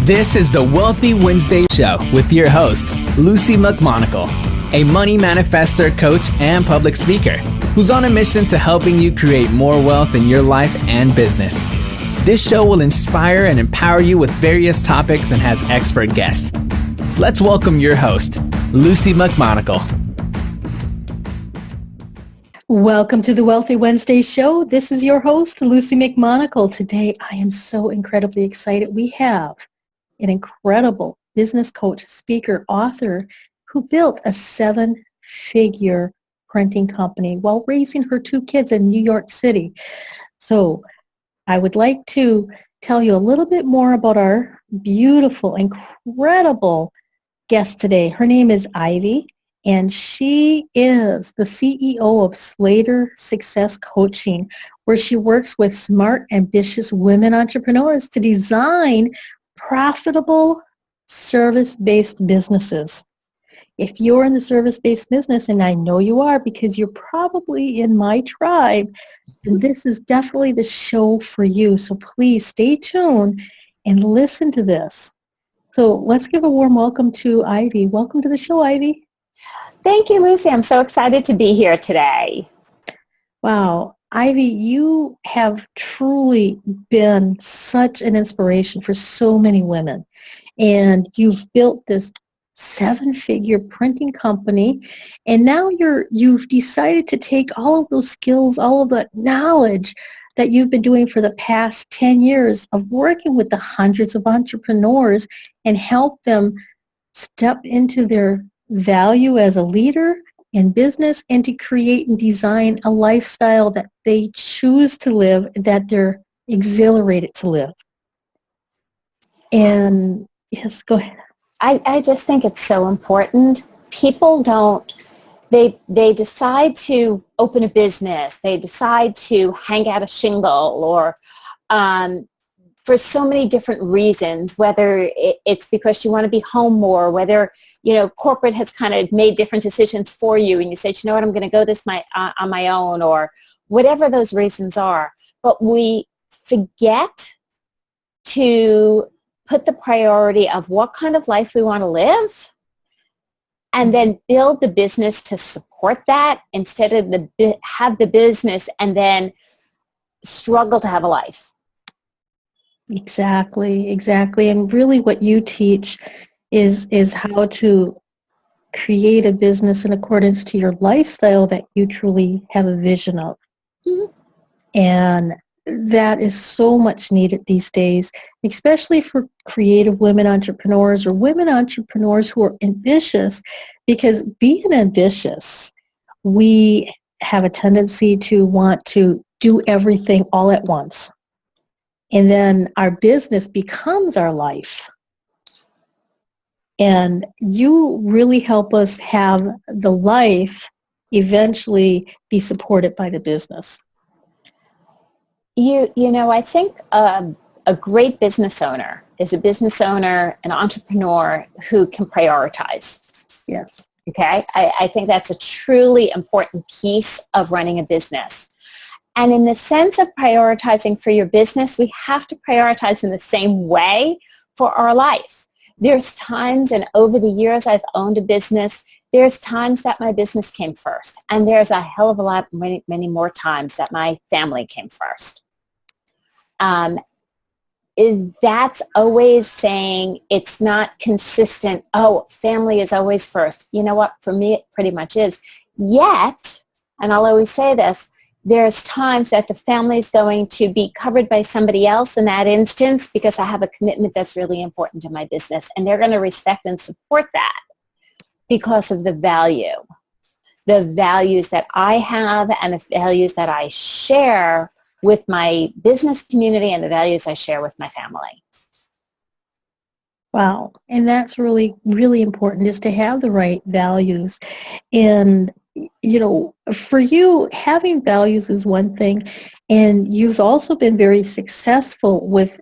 This is the Wealthy Wednesday Show with your host, Luci McMonagle, a money manifestor, coach, and public speaker who's on a mission to helping you create more wealth in your life and business. This show will inspire and empower you with various topics and has expert guests. Let's welcome your host, Luci McMonagle. Welcome to the Wealthy Wednesday Show. This is your host, Luci McMonagle. Today, I am so incredibly excited. We have an incredible business coach, speaker, author who built a 7-figure printing company while raising her 2 kids in New York City. So I would like to tell you a little bit more about our beautiful, incredible guest today. Her name is Ivy, and she is the CEO of Slater Success Coaching, where she works with smart, ambitious women entrepreneurs to design profitable service-based businesses. If you're in the service-based business, and I know you are because you're probably in my tribe, then this is definitely the show for you. So please stay tuned and listen to this. So let's give a warm welcome to Ivy. Welcome to the show, Ivy. Thank you, Luci. I'm so excited to be here today. Wow. Ivy, you have truly been such an inspiration for so many women. And you've built this 7-figure printing company. And now you've decided to take all of those skills, all of that knowledge that you've been doing for the past 10 years of working with the hundreds of entrepreneurs and help them step into their value as a leader in business and to create and design a lifestyle that they choose to live, that they're exhilarated to live. And yes, go ahead. I just think it's so important. People they decide to open a business, they decide to hang out a shingle or for so many different reasons, whether it's because you want to be home more, whether corporate has kind of made different decisions for you and you say, you know what, I'm going to go this on my own, or whatever those reasons are. But we forget to put the priority of what kind of life we want to live and then build the business to support that instead of have the business and then struggle to have a life. Exactly. And really what you teach is how to create a business in accordance to your lifestyle that you truly have a vision of. Mm-hmm. And that is so much needed these days, especially for creative women entrepreneurs or women entrepreneurs who are ambitious, because being ambitious, we have a tendency to want to do everything all at once. And then our business becomes our life. And you really help us have the life eventually be supported by the business. I think a great business owner is a business owner, an entrepreneur who can prioritize. Yes. Okay. I think that's a truly important piece of running a business. And in the sense of prioritizing for your business, we have to prioritize in the same way for our life. There's times, and over the years I've owned a business, there's times that my business came first. And there's a hell of a lot, many, many more times that my family came first. That's always saying it's not consistent. Oh, family is always first. You know what? For me, it pretty much is. Yet, and I'll always say this, there's times that the family is going to be covered by somebody else in that instance because I have a commitment that's really important to my business. And they're going to respect and support that because of the values that I have and the values that I share with my business community and the values I share with my family. Wow. And that's really, really important, is to have the right values. And for you, having values is one thing, and you've also been very successful with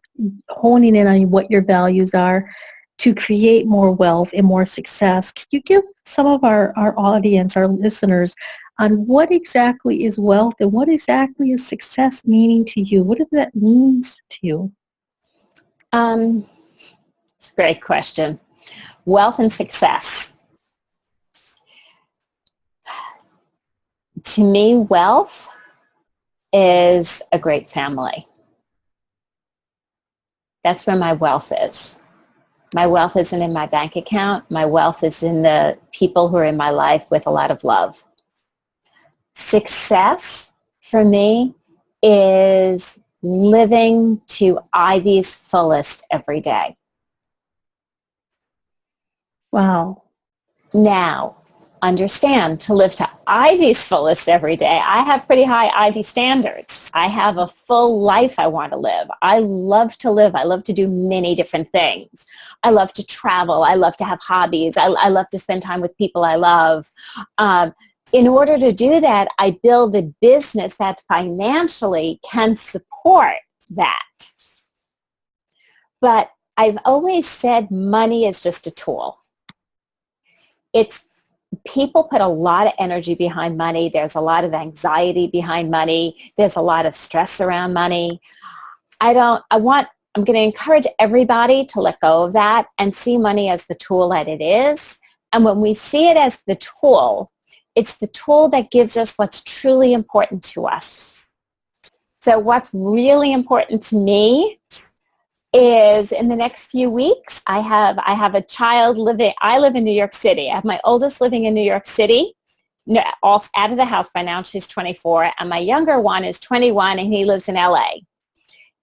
honing in on what your values are to create more wealth and more success. Can you give some of our audience, our listeners, on what exactly is wealth and what exactly is success meaning to you? What does that mean to you? It's a great question. Wealth and success. To me, wealth is a great family. That's where my wealth is. My wealth isn't in my bank account. My wealth is in the people who are in my life with a lot of love. Success for me is living to Ivy's fullest every day. Wow. Now, understand, to live to Ivy's fullest every day, I have pretty high Ivy standards. I have a full life I want to live. I love to live. I love to do many different things. I love to travel. I love to have hobbies. I love to spend time with people I love. In order to do that, I build a business that financially can support that. But I've always said money is just a tool. People put a lot of energy behind money. There's a lot of anxiety behind money. There's a lot of stress around money. I'm going to encourage everybody to let go of that and see money as the tool that it is. And when we see it as the tool, it's the tool that gives us what's truly important to us. So what's really important to me is in the next few weeks, I have a child living, I live in New York City. I have my oldest living in New York City, out of the house by now. She's 24, and my younger one is 21, and he lives in LA.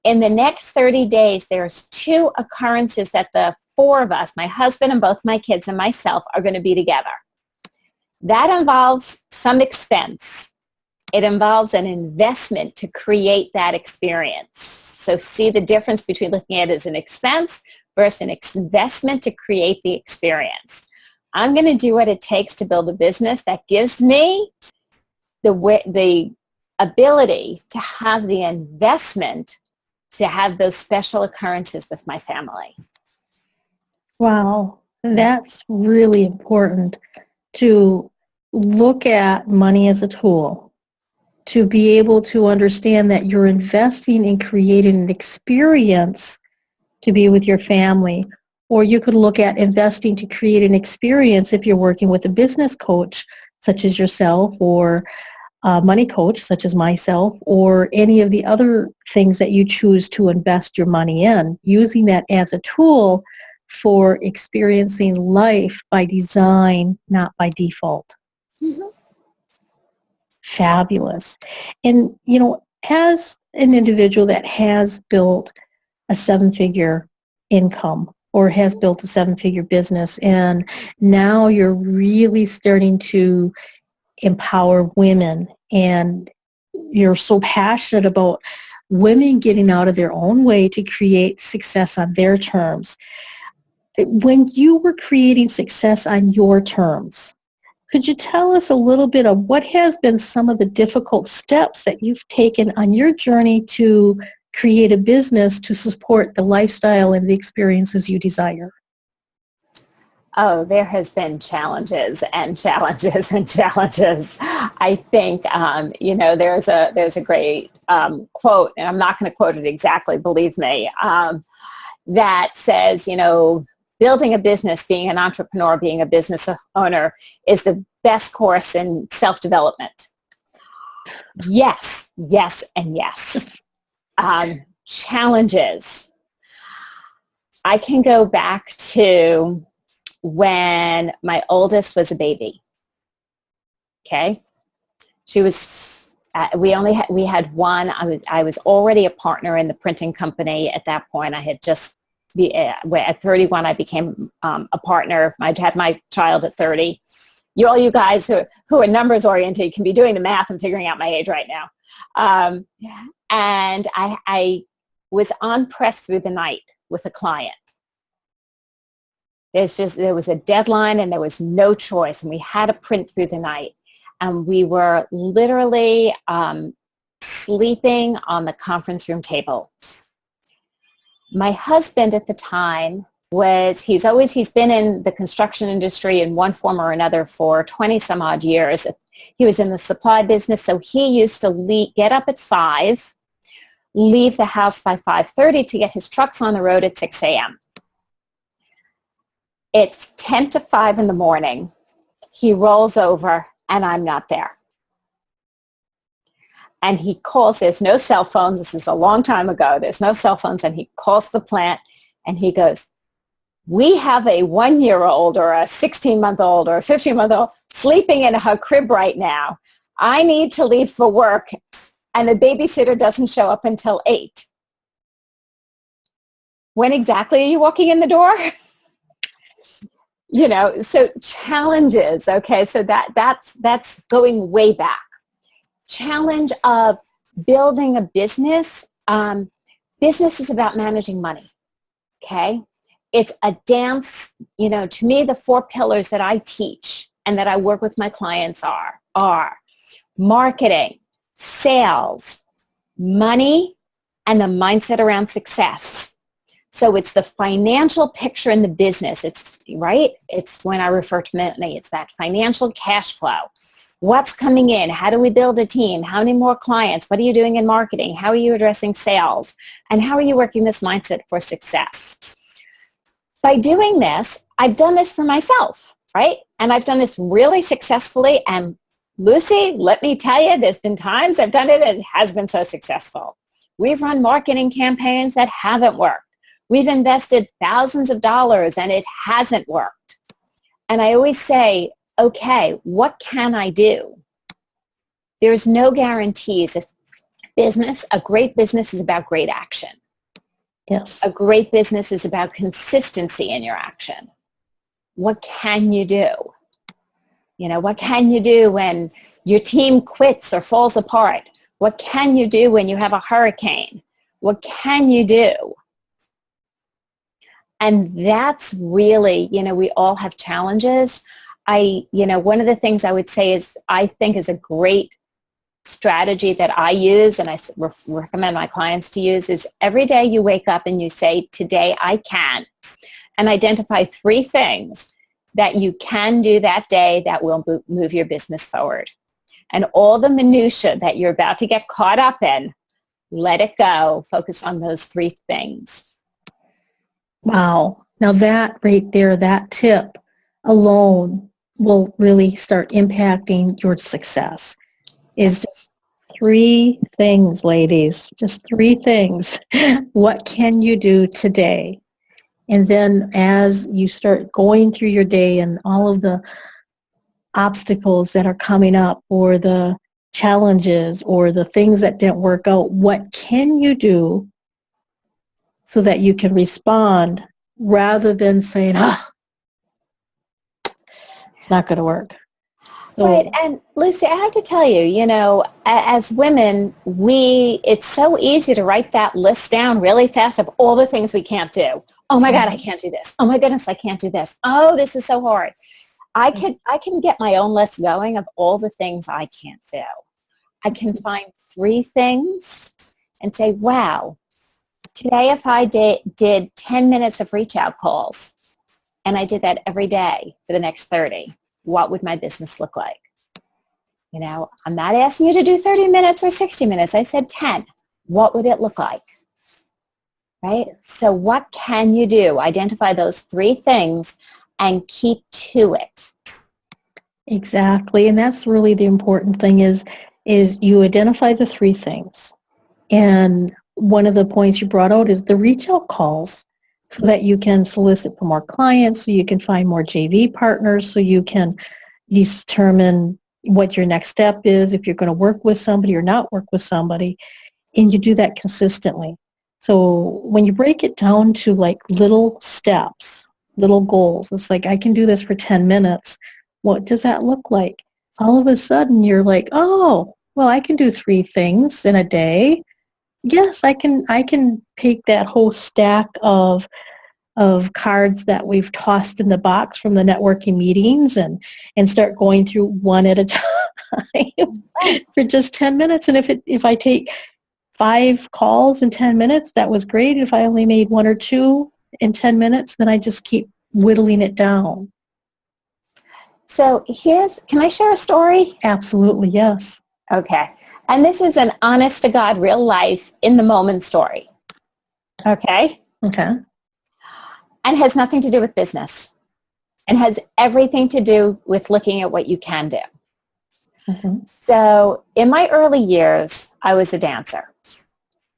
In the next 30 days, there's 2 occurrences that the 4 of us, my husband and both my kids and myself, are going to be together. That involves some expense. It involves an investment to create that experience. So see the difference between looking at it as an expense versus an investment to create the experience. I'm going to do what it takes to build a business that gives me the ability to have the investment to have those special occurrences with my family. Wow. That's really important, to look at money as a tool, to be able to understand that you're investing in creating an experience to be with your family. Or you could look at investing to create an experience if you're working with a business coach such as yourself, or a money coach such as myself, or any of the other things that you choose to invest your money in, using that as a tool for experiencing life by design, not by default. Mm-hmm. Fabulous. And, as an individual that has built a 7-figure income or has built a 7-figure business, and now you're really starting to empower women, and you're so passionate about women getting out of their own way to create success on their terms. When you were creating success on your terms, could you tell us a little bit of what has been some of the difficult steps that you've taken on your journey to create a business to support the lifestyle and the experiences you desire? Oh, there has been challenges and challenges and challenges. I think, there's a great quote, and I'm not going to quote it exactly, believe me, that says, building a business, being an entrepreneur, being a business owner is the best course in self-development. Yes, yes, and yes. Challenges. I can go back to when my oldest was a baby. Okay? She was, we had one. I was already a partner in the printing company at that point. I had just, at 31, I became a partner. I'd had my child at 30. All you guys who are numbers oriented can be doing the math and figuring out my age right now. And I was on press through the night with a client. There was a deadline and there was no choice, and we had to print through the night. And we were literally sleeping on the conference room table. My husband at the time he's been in the construction industry in one form or another for 20 some odd years. He was in the supply business, so he used to get up at 5, leave the house by 5:30 to get his trucks on the road at 6 a.m. It's 10 to 5 in the morning. He rolls over and I'm not there. And he calls, there's no cell phones. This is a long time ago. There's no cell phones. And he calls the plant and he goes, we have a 1-year-old or a 16-month-old or a 15-month-old sleeping in her crib right now. I need to leave for work and the babysitter doesn't show up until 8. When exactly are you walking in the door? You know, so challenges, okay, so that's going way back. Challenge of building a business. Business is about managing money, okay? It's a dance, you know, to me, the 4 pillars that I teach and that I work with my clients are marketing, sales, money, and the mindset around success. So it's the financial picture in the business. It's right. It's when I refer to money, it's that financial cash flow. What's coming in? How do we build a team? How many more clients? What are you doing in marketing? How are you addressing sales? And how are you working this mindset for success? By doing this, I've done this for myself, right? And I've done this really successfully. And Lucy, let me tell you, there's been times I've done it and it has been so successful. We've run marketing campaigns that haven't worked. We've invested thousands of dollars and it hasn't worked. And I always say, okay, what can I do? There's no guarantees. A great business is about great action. Yes. A great business is about consistency in your action. What can you do? You know, what can you do when your team quits or falls apart? What can you do when you have a hurricane? What can you do? And that's really, you know, we all have challenges. One of the things I would say is I think is a great strategy that I use and I recommend my clients to use is every day you wake up and you say, today I can, and identify 3 things that you can do that day that will move your business forward. And all the minutia that you're about to get caught up in, let it go. Focus on those 3 things. Wow. Now that right there, that tip alone will really start impacting your success. Is just 3 things, ladies. Just 3 things. What can you do today? And then as you start going through your day and all of the obstacles that are coming up or the challenges or the things that didn't work out, what can you do so that you can respond rather than saying, it's not going to work. So, right. And Lucy, I have to tell you, you know, as women, it's so easy to write that list down really fast of all the things we can't do. Oh my God, I can't do this. Oh my goodness, I can't do this. Oh, this is so hard. I can get my own list going of all the things I can't do. I can find 3 things and say, wow, today if I did 10 minutes of reach out calls and I did that every day for the next 30, what would my business look like? You know, I'm not asking you to do 30 minutes or 60 minutes. I said 10. What would it look like? Right? So what can you do? Identify those 3 things and keep to it. exactly. And that's really the important thing is you identify the 3 things. And one of the points you brought out is the reach out calls so that you can solicit for more clients, so you can find more JV partners, so you can determine what your next step is, if you're going to work with somebody or not work with somebody, and you do that consistently. So when you break it down to like little steps, little goals, it's like I can do this for 10 minutes. What does that look like? All of a sudden you're like, oh, well, I can do 3 things in a day. Yes, I can take that whole stack of cards that we've tossed in the box from the networking meetings and start going through one at a time for just 10 minutes. And if I take 5 calls in 10 minutes, that was great. If I only made 1 or 2 in 10 minutes, then I just keep whittling it down. So can I share a story? Absolutely, yes. Okay. And this is an honest to God, real life, in the moment story. Okay? Okay. And has nothing to do with business. and has everything to do with looking at what you can do. Mm-hmm. So in my early years, I was a dancer.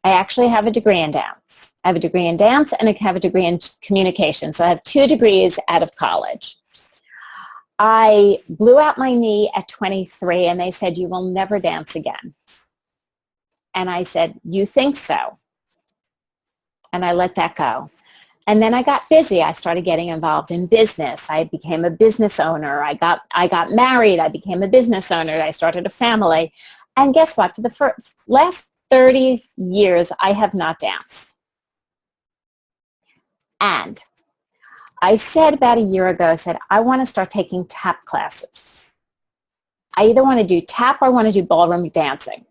I actually have a degree in dance. I have a degree in dance and I have a degree in communication. So I have 2 degrees out of college. I blew out my knee at 23 and they said, you will never dance again. And I said, you think so? And I let that go. And then I got busy. I started getting involved in business. I became a business owner. I got married. I became a business owner. I started a family. And guess what? For the last 30 years, I have not danced. And I said about a year ago, I said, I want to start taking tap classes. I either want to do tap or I want to do ballroom dancing.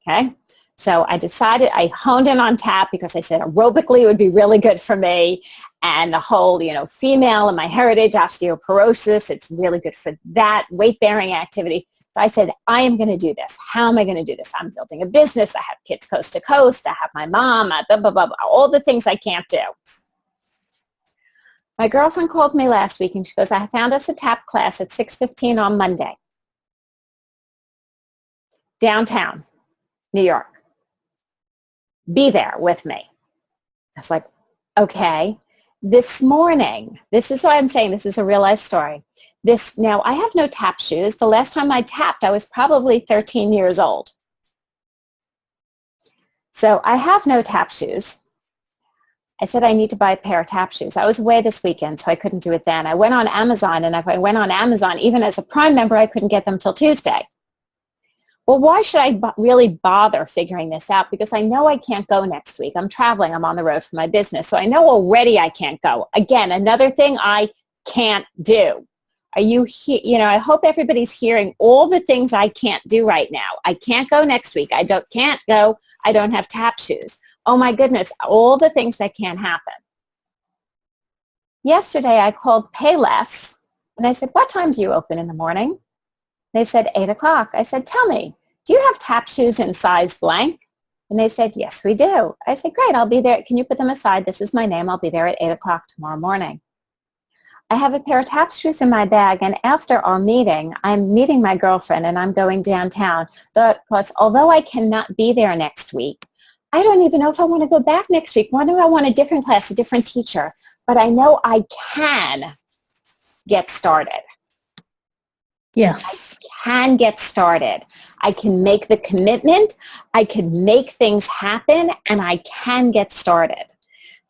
Okay? So I decided, I honed in on tap because I said aerobically it would be really good for me, and the whole, female and my heritage, osteoporosis, it's really good for that, weight-bearing activity. So I said, I am going to do this. How am I going to do this? I'm building a business. I have kids coast to coast. I have my mom, blah, blah, blah, blah, all the things I can't do. My girlfriend called me last week and she goes, I found us a tap class at 6:15 on Monday. Downtown, New York. Be there with me. I was like, okay. This morning, this is why I'm saying this is a real life story. Now, I have no tap shoes. The last time I tapped, I was probably 13 years old. So I have no tap shoes. I said I need to buy a pair of tap shoes. I was away this weekend, so I couldn't do it then. I went on Amazon, and if I went on Amazon, even as a Prime member, I couldn't get them till Tuesday. Well, why should I really bother figuring this out? Because I know I can't go next week. I'm traveling. I'm on the road for my business. So I know already I can't go. Again, another thing I can't do. I hope everybody's hearing all the things I can't do right now. I can't go next week. Can't go. I don't have tap shoes. Oh my goodness, all the things that can't happen. Yesterday I called Payless and I said, what time do you open in the morning? They said 8 o'clock. I said, tell me, do you have tap shoes in size blank? And they said, yes, we do. I said, great, I'll be there. Can you put them aside? This is my name. I'll be there at 8 o'clock tomorrow morning. I have a pair of tap shoes in my bag, and after our meeting, I'm meeting my girlfriend and I'm going downtown. Because although I cannot be there next week, I don't even know if I want to go back next week. Why do I want a different class, a different teacher? But I know I can get started. Yes. I can get started. I can make the commitment. I can make things happen, and I can get started.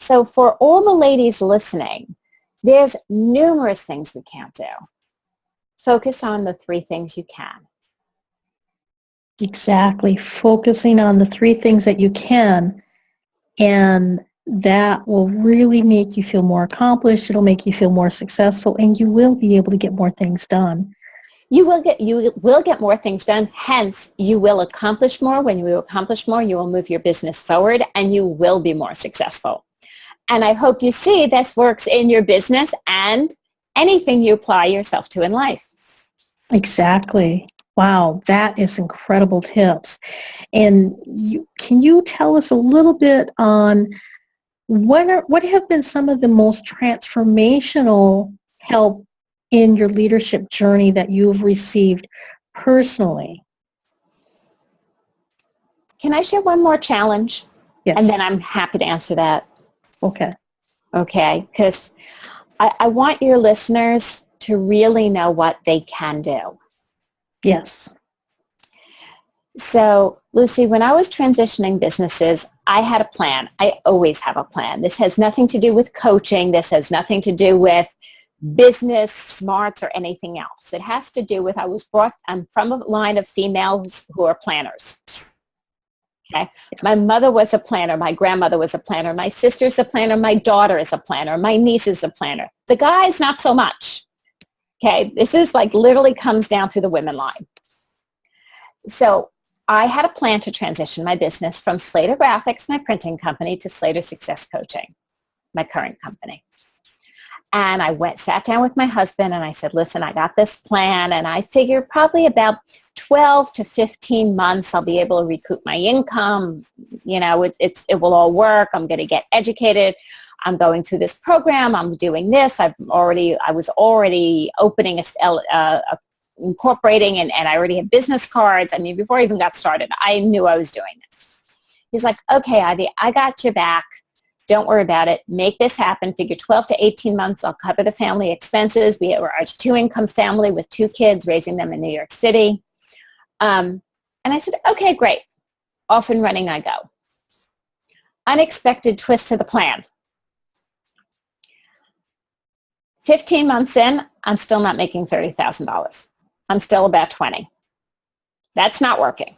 So for all the ladies listening, there's numerous things we can't do. Focus on the 3 things you can. Exactly. Focusing on the 3 things that you can, and that will really make you feel more accomplished. It'll make you feel more successful, and you will be able to get more things done. You will get more things done. Hence, you will accomplish more. When you accomplish more, you will move your business forward, and you will be more successful. And I hope you see this works in your business and anything you apply yourself to in life. Exactly. Wow, that is incredible tips. And can you tell us a little bit on what have been some of the most transformational help in your leadership journey that you've received personally? Can I share one more challenge? Yes. And then I'm happy to answer that. Okay. Okay, because I want your listeners to really know what they can do. Yes. So, Lucy, when I was transitioning businesses, I had a plan. I always have a plan. This has nothing to do with coaching. This has nothing to do with business smarts or anything else. It has to do with I'm from a line of females who are planners. Okay. Yes. My mother was a planner. My grandmother was a planner. My sister's a planner. My daughter is a planner. My niece is a planner. The guys, not so much. Okay. This is like literally comes down through the women line. So I had a plan to transition my business from Slater Graphics, my printing company, to Slater Success Coaching, my current company. And I sat down with my husband and I said, listen, I got this plan, and I figured probably about 12 to 15 months, I'll be able to recoup my income. You know, it will all work. I'm going to get educated. I'm going through this program. I'm doing this. I was already opening incorporating, and I already had business cards. I mean, before I even got started, I knew I was doing this. He's like, okay, Ivy, I got your back. Don't worry about it. Make this happen. Figure 12 to 18 months. I'll cover the family expenses. We were a 2-income family with 2 kids, raising them in New York City. And I said, okay, great. Off and running I go. Unexpected twist to the plan. 15 months in, I'm still not making $30,000. I'm still about 20. That's not working.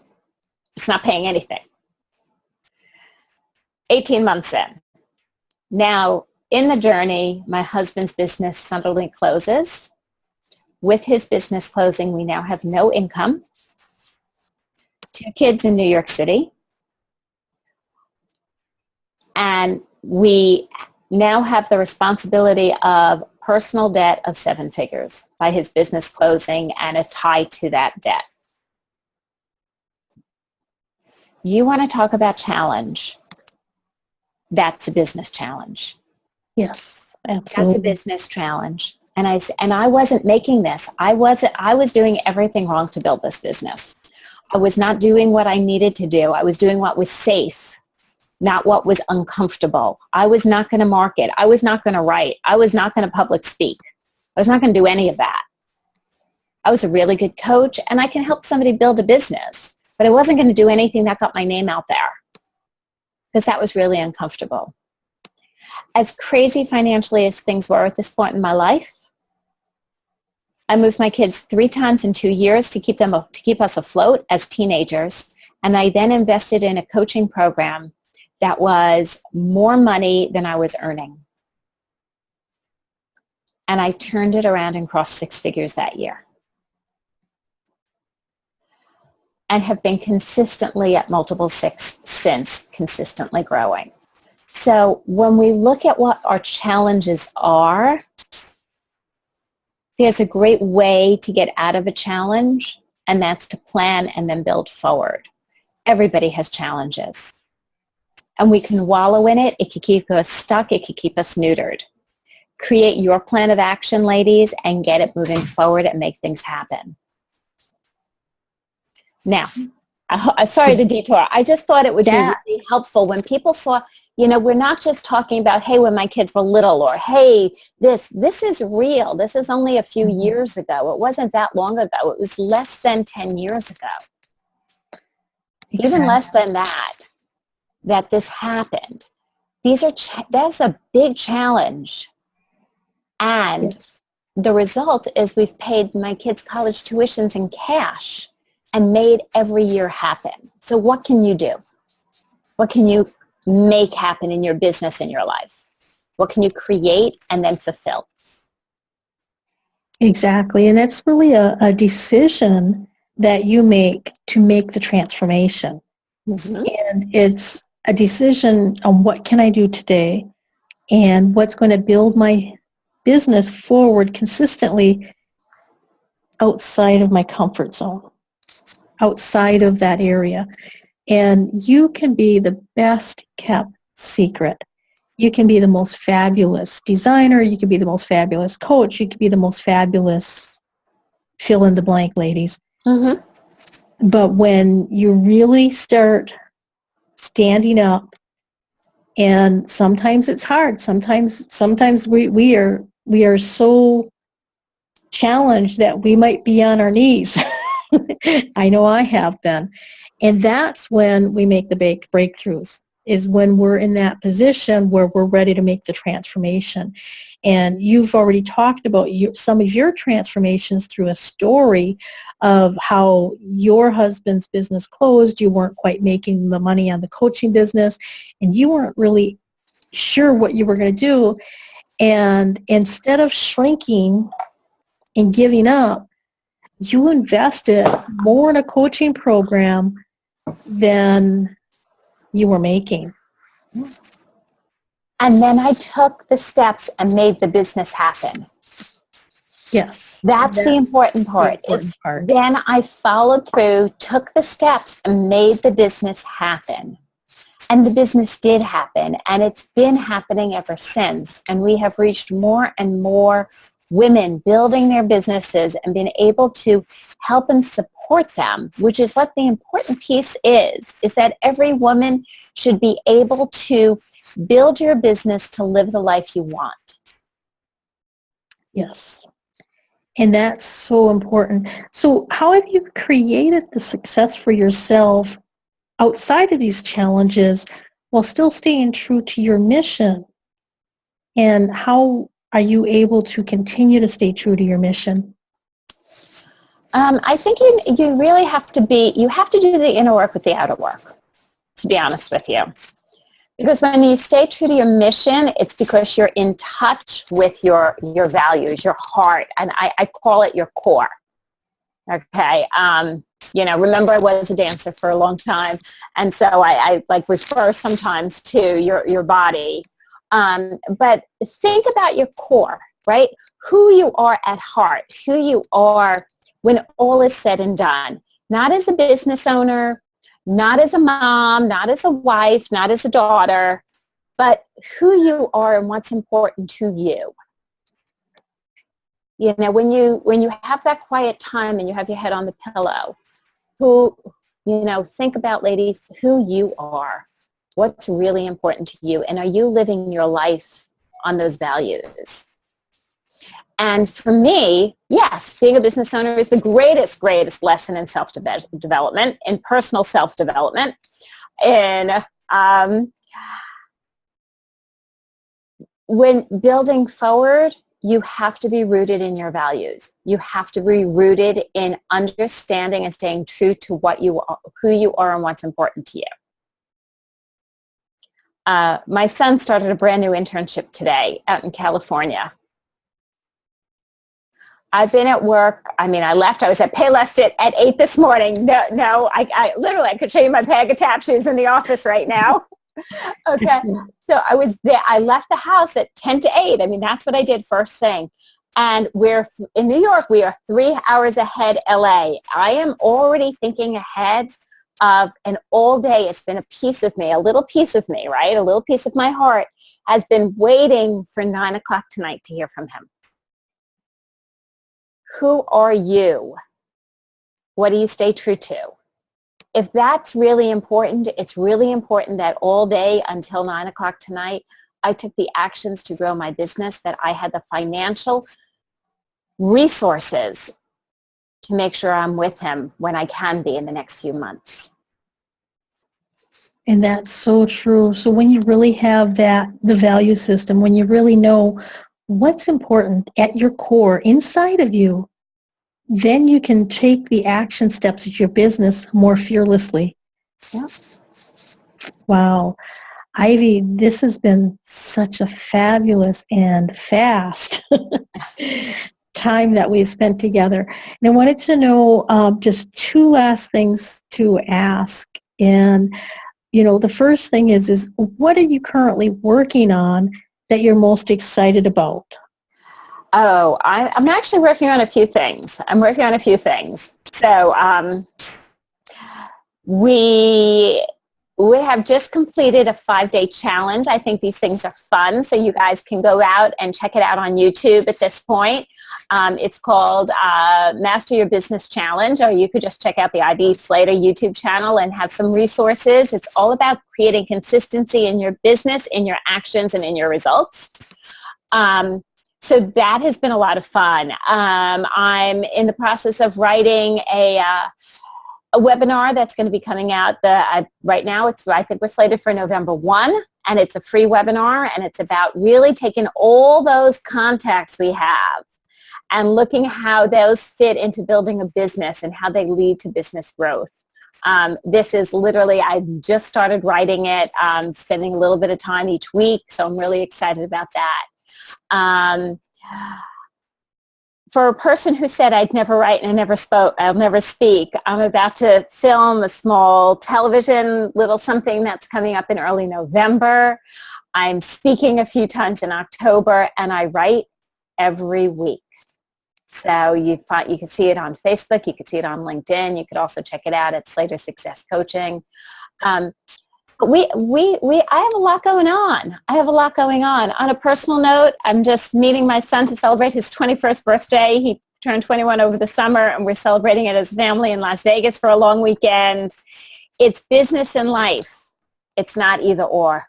It's not paying anything. 18 months in. Now, in the journey, my husband's business suddenly closes. With his business closing, we now have no income. 2 kids in New York City. And we now have the responsibility of personal debt of 7 figures by his business closing and a tie to that debt. You want to talk about challenge? That's a business challenge. Yes, absolutely. That's a business challenge. And I wasn't making this. I was doing everything wrong to build this business. I was not doing what I needed to do. I was doing what was safe, not what was uncomfortable. I was not going to market. I was not going to write. I was not going to public speak. I was not going to do any of that. I was a really good coach, and I can help somebody build a business, but I wasn't going to do anything that got my name out there because that was really uncomfortable. As crazy financially as things were at this point in my life, I moved my kids 3 times in 2 years to keep us afloat as teenagers, and I then invested in a coaching program that was more money than I was earning. And I turned it around and crossed 6 figures that year. And have been consistently at multiple 6 since, consistently growing. So when we look at what our challenges are, there's a great way to get out of a challenge, and that's to plan and then build forward. Everybody has challenges. And we can wallow in it. It could keep us stuck. It could keep us neutered. Create your plan of action, ladies, and get it moving forward and make things happen. Now, sorry to detour. I just thought it would be really helpful when people saw, we're not just talking about, hey, when my kids were little, or hey, this is real. This is only a few years ago. It wasn't that long ago. It was less than 10 years ago. Exactly. Even less than that this happened. That's a big challenge. And yes, the result is we've paid my kids' college tuitions in cash and made every year happen. So what can you do? What can you make happen in your business, in your life? What can you create and then fulfill? Exactly. And that's really a decision that you make to make the transformation. Mm-hmm. And it's a decision on what can I do today and what's going to build my business forward consistently outside of my comfort zone, outside of that area. And you can be the best kept secret. You can be the most fabulous designer. You can be the most fabulous coach. You can be the most fabulous fill in the blank, ladies. Mm-hmm. But when you really start standing up, and sometimes it's hard. Sometimes we are so challenged that we might be on our knees. I know I have been. And that's when we make the big breakthroughs, is when we're in that position where we're ready to make the transformation. And you've already talked about some of your transformations through a story of how your husband's business closed. You weren't quite making the money on the coaching business, and you weren't really sure what you were going to do. And instead of shrinking and giving up, you invested more in a coaching program than you were making. And then I took the steps and made the business happen. Yes. That's the important part. Then I followed through, took the steps, and made the business happen. And the business did happen, and it's been happening ever since. And we have reached more and more women building their businesses and been able to help and support them, which is what the important piece is that every woman should be able to build your business to live the life you want. Yes. And that's so important. So how have you created the success for yourself outside of these challenges while still staying true to your mission? And how are you able to continue to stay true to your mission? I think you really have to do the inner work with the outer work, to be honest with you. Because when you stay true to your mission, it's because you're in touch with your values, your heart, and I call it your core. Okay. Remember I was a dancer for a long time, and so I like refer sometimes to your body. But think about your core, right? Who you are at heart, who you are when all is said and done. Not as a business owner, not as a mom, not as a wife, not as a daughter, but who you are and what's important to you. You know, when you have that quiet time and you have your head on the pillow, think about, ladies, who you are, what's really important to you, and are you living your life on those values? And for me, yes, being a business owner is the greatest lesson in self-development, in personal self-development. And when building forward, you have to be rooted in your values. You have to be rooted in understanding and staying true to what you are, who you are, and what's important to you. My son started a brand new internship today out in California. I've been at work. I left. I was at Payless at 8 this morning. No, I literally, I could show you my bag of tap shoes in the office right now. Okay. So I was there. I left the house at 10 to 8. That's what I did first thing. And we're in New York. We are 3 hours ahead LA. I am already thinking ahead of an all day. It's been a piece of me, a little piece of me, right? A little piece of my heart has been waiting for 9 o'clock tonight to hear from him. Who are you? What do you stay true to? If that's really important, it's really important that all day until 9 o'clock tonight, I took the actions to grow my business, that I had the financial resources to make sure I'm with him when I can be in the next few months. And that's so true. So when you really have the value system, when you really know what's important at your core inside of you, then you can take the action steps of your business more fearlessly. Yep. Wow. Ivy, this has been such a fabulous and fast time that we've spent together. And I wanted to know just two last things to ask. And, the first thing is what are you currently working on that you're most excited about? Oh, I'm actually working on a few things. So we have just completed a 5-day challenge. I think these things are fun, so you guys can go out and check it out on YouTube at this point. It's called Master Your Business Challenge, or you could just check out the Ivy Slater YouTube channel and have some resources. It's all about creating consistency in your business, in your actions, and in your results. So that has been a lot of fun. I'm in the process of writing a webinar that's going to be coming out. Right now, I think we're slated for November 1, and it's a free webinar, and it's about really taking all those contacts we have and looking how those fit into building a business and how they lead to business growth. This is literally, I just started writing it, spending a little bit of time each week, so I'm really excited about that. For a person who said I'd never write and I'll never speak, I'm about to film a small television little something that's coming up in early November. I'm speaking a few times in October, and I write every week. So you can see it on Facebook, you could see it on LinkedIn, you could also check it out at Slater Success Coaching. But I have a lot going on. On a personal note, I'm just meeting my son to celebrate his 21st birthday. He turned 21 over the summer, and we're celebrating it as family in Las Vegas for a long weekend. It's business and life. It's not either or.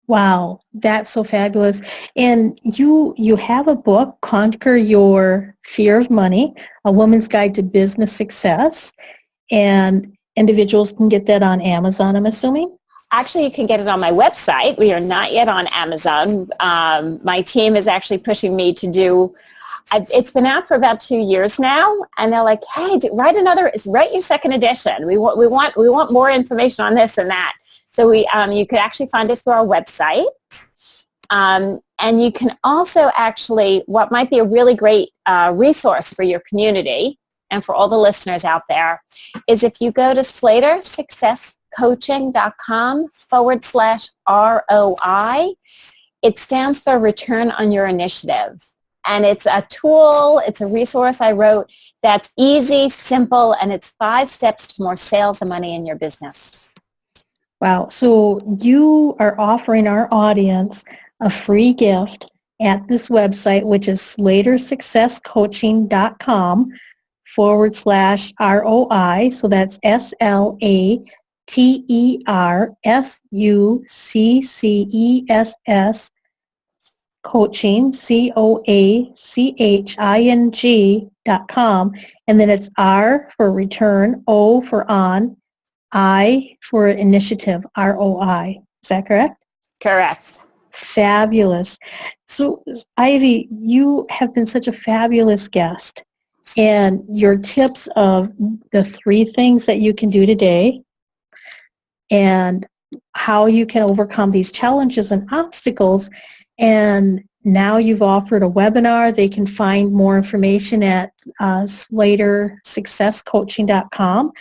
Wow, that's so fabulous. And you have a book, Conquer Your Fear of Money, A Woman's Guide to Business Success. And individuals can get that on Amazon, I'm assuming? Actually, you can get it on my website. We are not yet on Amazon. My team is actually pushing me to do, it's been out for about 2 years now, and they're like, hey, write your second edition. We want more information on this and that. So you could actually find it through our website. And you can also actually, what might be a really great resource for your community and for all the listeners out there, is if you go to slatersuccesscoaching.com/ROI, it stands for Return on Your Initiative. And it's a tool, it's a resource I wrote that's easy, simple, and it's 5 steps to more sales and money in your business. Wow. So you are offering our audience a free gift at this website, which is slatersuccesscoaching.com/ROI. So that's SlaterSuccess coaching, COACHING.com. And then it's R for return, O for on, I for initiative, ROI. Is that correct? Correct. Fabulous. So, Ivy, you have been such a fabulous guest. And your tips of the 3 things that you can do today and how you can overcome these challenges and obstacles. And now you've offered a webinar. They can find more information at slatersuccesscoaching.com.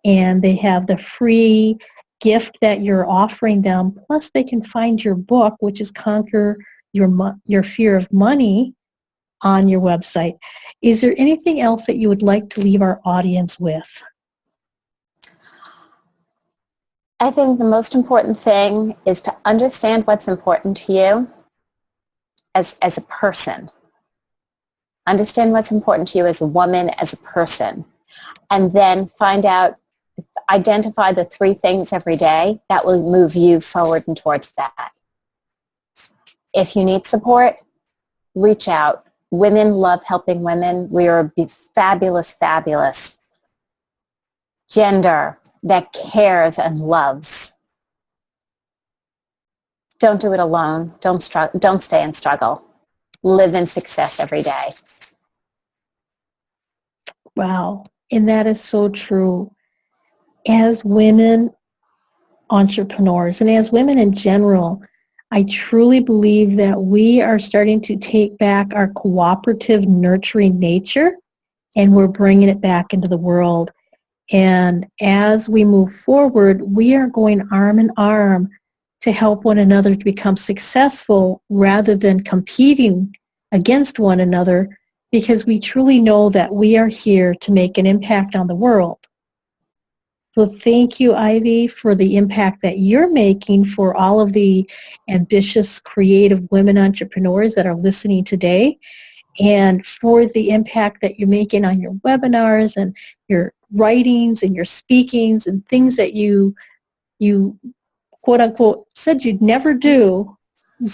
And they have the free gift that you're offering them. Plus, they can find your book, which is Conquer Your Fear of Money, on your website. Is there anything else that you would like to leave our audience with? I think the most important thing is to understand what's important to you as a person. Understand what's important to you as a woman, as a person. And then identify the 3 things every day that will move you forward and towards that. If you need support, reach out. Women love helping women. We are a fabulous, fabulous gender that cares and loves. Don't do it alone. Don't stay in struggle. Live in success every day. Wow. And that is so true. As women entrepreneurs and as women in general, I truly believe that we are starting to take back our cooperative, nurturing nature, and we're bringing it back into the world. And as we move forward, we are going arm in arm to help one another to become successful rather than competing against one another, because we truly know that we are here to make an impact on the world. So thank you, Ivy, for the impact that you're making for all of the ambitious, creative women entrepreneurs that are listening today, and for the impact that you're making on your webinars and your writings and your speakings and things that you quote unquote said you'd never do,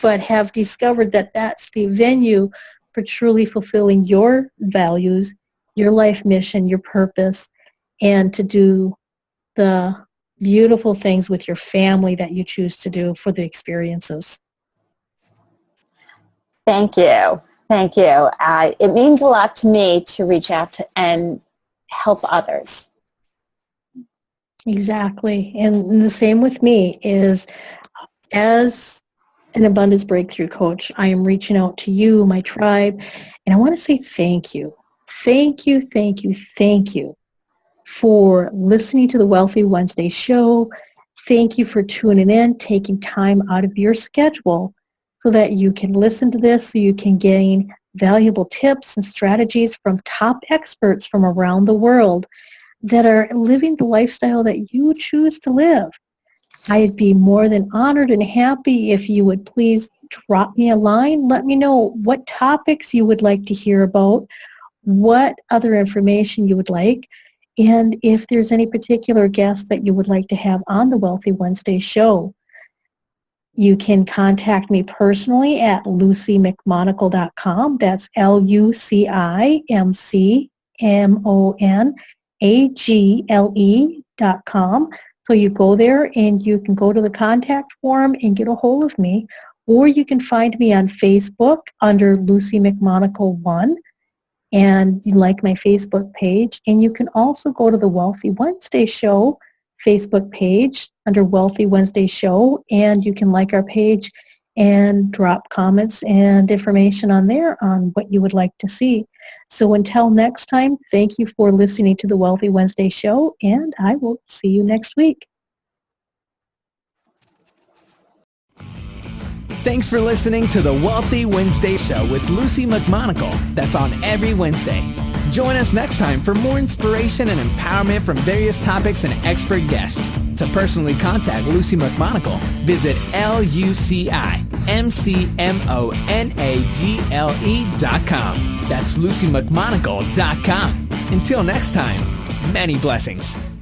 but have discovered that that's the venue for truly fulfilling your values, your life mission, your purpose, and to do the beautiful things with your family that you choose to do for the experiences. Thank you. Thank you. It means a lot to me to reach out to and help others. Exactly. And the same with me is, as an abundance breakthrough coach, I am reaching out to you, my tribe, and I want to say thank you. Thank you, thank you, thank you for listening to the Wealthy Wednesday show. Thank you for tuning in, taking time out of your schedule so that you can listen to this, so you can gain valuable tips and strategies from top experts from around the world that are living the lifestyle that you choose to live. I'd be more than honored and happy if you would please drop me a line. Let me know what topics you would like to hear about, what other information you would like, and if there's any particular guests that you would like to have on the Wealthy Wednesday show. You can contact me personally at lucimcmonagle.com. That's LuciMcMonagle.com. So you go there and you can go to the contact form and get a hold of me, or you can find me on Facebook under Luci McMonagle 1, and you like my Facebook page. And you can also go to the Wealthy Wednesday Show Facebook page under Wealthy Wednesday Show, and you can like our page and drop comments and information on there on what you would like to see. So until next time, thank you for listening to the Wealthy Wednesday Show, and I will see you next week. Thanks for listening to the Wealthy Wednesday Show with Luci McMonagle. That's on every Wednesday. Join us next time for more inspiration and empowerment from various topics and expert guests. To personally contact Luci McMonagle, visit LuciMcMonagle.com. That's LuciMcMonagle.com. Until next time, many blessings.